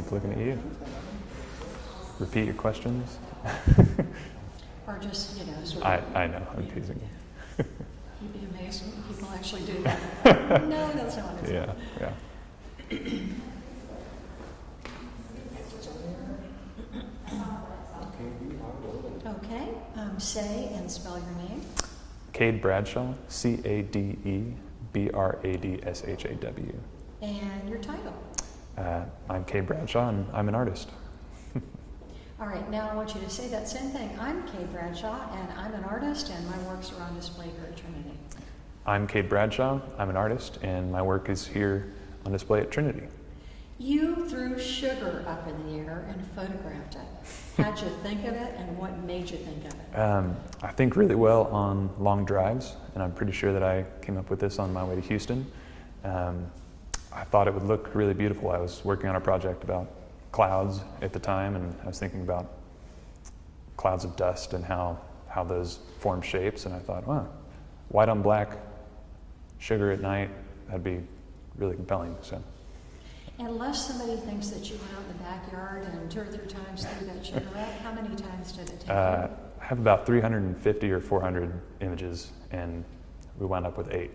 keep looking at you. Repeat your questions. Or just, sort of. I know, I'm teasing you. You'd be amazed when people actually do that. No, that's not what it's Yeah. Okay, say and spell your name. Cade Bradshaw, Cade Bradshw. And your title. I'm Cade Bradshaw, and I'm an artist. All right, now I want you to say that same thing. I'm Cade Bradshaw, and I'm an artist, and my works are on display here at Trinity. I'm Cade Bradshaw, I'm an artist, and my work is here on display at Trinity. You threw sugar up in the air and photographed it. How'd you think of it, and what made you think of it? I think really well on long drives, and I'm pretty sure that I came up with this on my way to Houston. I thought it would look really beautiful. I was working on a project about clouds at the time, and I was thinking about clouds of dust and how those form shapes, and I thought, wow, white on black, sugar at night, that'd be really compelling. So. Unless somebody thinks that you went out in the backyard and 2 or 3 times threw that sugar up, how many times did it take you? I have about 350 or 400 images, and we wound up with 8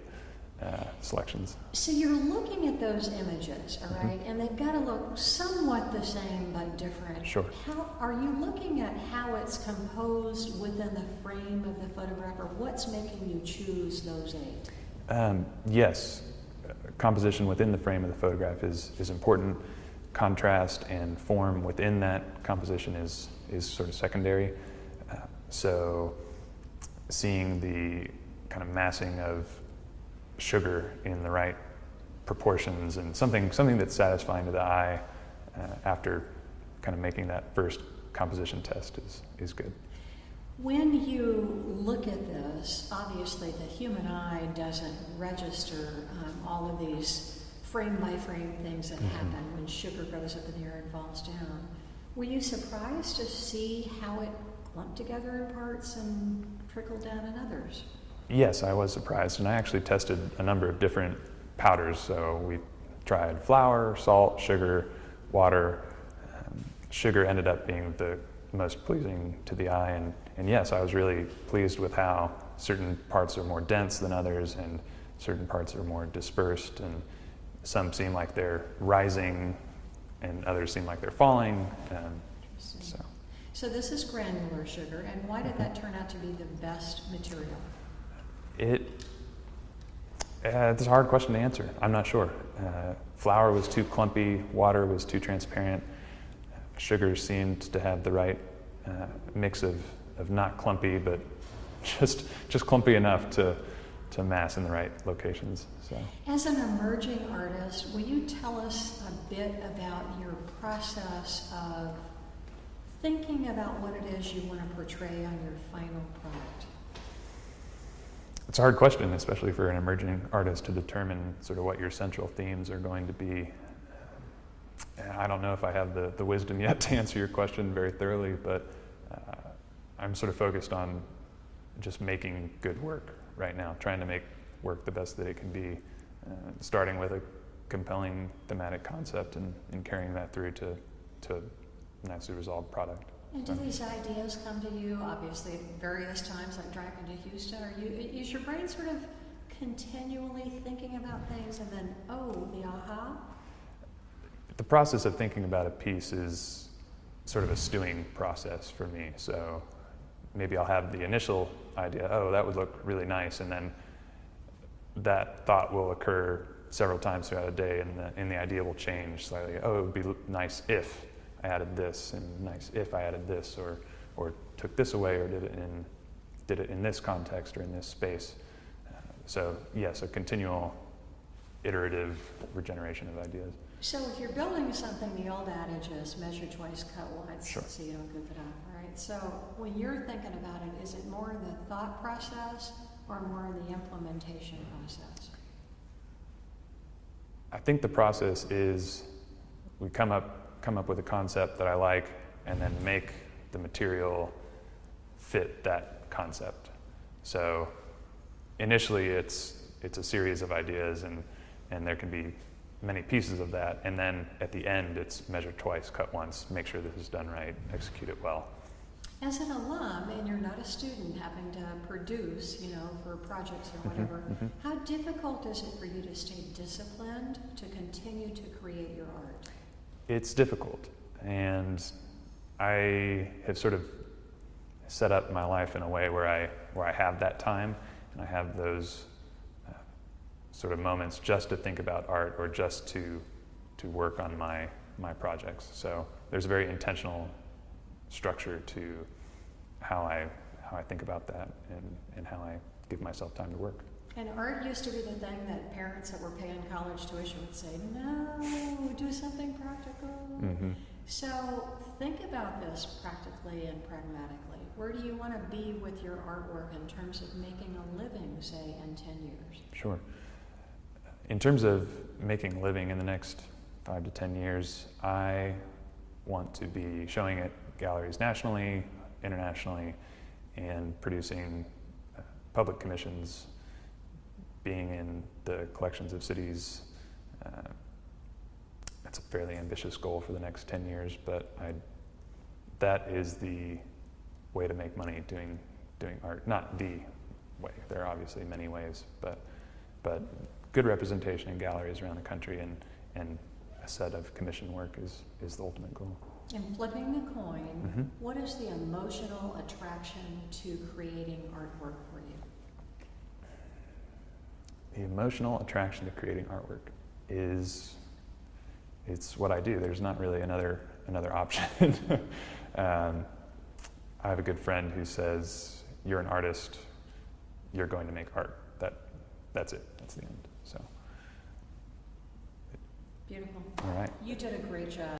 selections. So you're looking at those images, all right, and they've got to look somewhat the same but different. Sure. How are you looking at how it's composed within the frame of the photograph, or what's making you choose those 8? Yes. Composition within the frame of the photograph is important. Contrast and form within that composition is sort of secondary. So seeing the kind of massing of sugar in the right proportions and something that's satisfying to the eye after kind of making that first composition test is good. When you look at this, obviously the human eye doesn't register all of these frame-by-frame things that happen when sugar goes up in the air and falls down. Were you surprised to see how it clumped together in parts and trickled down in others? Yes, I was surprised, and I actually tested a number of different powders. So we tried flour, salt, sugar, water. Sugar ended up being the most pleasing to the eye, and yes, I was really pleased with how certain parts are more dense than others, and certain parts are more dispersed, and some seem like they're rising, and others seem like they're falling. So this is granular sugar, and why did that turn out to be the best material? It's a hard question to answer. I'm not sure. Flour was too clumpy, water was too transparent. Sugar seemed to have the right mix of not clumpy, but just clumpy enough to mass in the right locations. So. As an emerging artist, will you tell us a bit about your process of thinking about what it is you want to portray on your final product? It's a hard question, especially for an emerging artist, to determine sort of what your central themes are going to be. I don't know if I have the wisdom yet to answer your question very thoroughly, but I'm sort of focused on just making good work right now, trying to make work the best that it can be, starting with a compelling thematic concept and carrying that through to a nicely resolved product. And do these ideas come to you, obviously, at various times, like driving to Houston? Is your brain sort of continually thinking about things and then, oh, the aha? The process of thinking about a piece is sort of a stewing process for me. So maybe I'll have the initial idea, oh, that would look really nice, and then that thought will occur several times throughout a day, and the idea will change slightly. Oh, it would be nice if I added this, and nice if I added this, or took this away, or did it in this context or in this space. So yes, a continual iterative regeneration of ideas. So if you're building something, the old adage is measure twice, cut once, Sure. so you don't goof it up, right? So when you're thinking about it, is it more in the thought process or more in the implementation process? I think the process is we come up with a concept that I like, and then make the material fit that concept. So initially it's a series of ideas, and there can be many pieces of that, and then at the end it's measure twice, cut once, make sure this is done right, execute it well. As an alum, and you're not a student having to produce, for projects or whatever, how difficult is it for you to stay disciplined to continue to create your art? It's difficult, and I have sort of set up my life in a way where I have that time, and I have those sort of moments just to think about art or just to work on my projects. So there's a very intentional structure to how I think about that and how I give myself time to work. And art used to be the thing that parents that were paying college tuition would say, no, do something practical. So think about this practically and pragmatically. Where do you want to be with your artwork in terms of making a living, say, in 10 years? Sure. In terms of making a living in the next 5 to 10 years, I want to be showing at galleries nationally, internationally, and producing public commissions, being in the collections of cities. That's a fairly ambitious goal for the next 10 years, but that is the way to make money doing art. Not the way, there are obviously many ways, but good representation in galleries around the country and a set of commission work is the ultimate goal. And flipping the coin, what is the emotional attraction to creating artwork for you? The emotional attraction to creating artwork it's what I do. There's not really another option. I have a good friend who says, you're an artist, you're going to make art. That's it, that's the end. So. Beautiful. All right. You did a great job.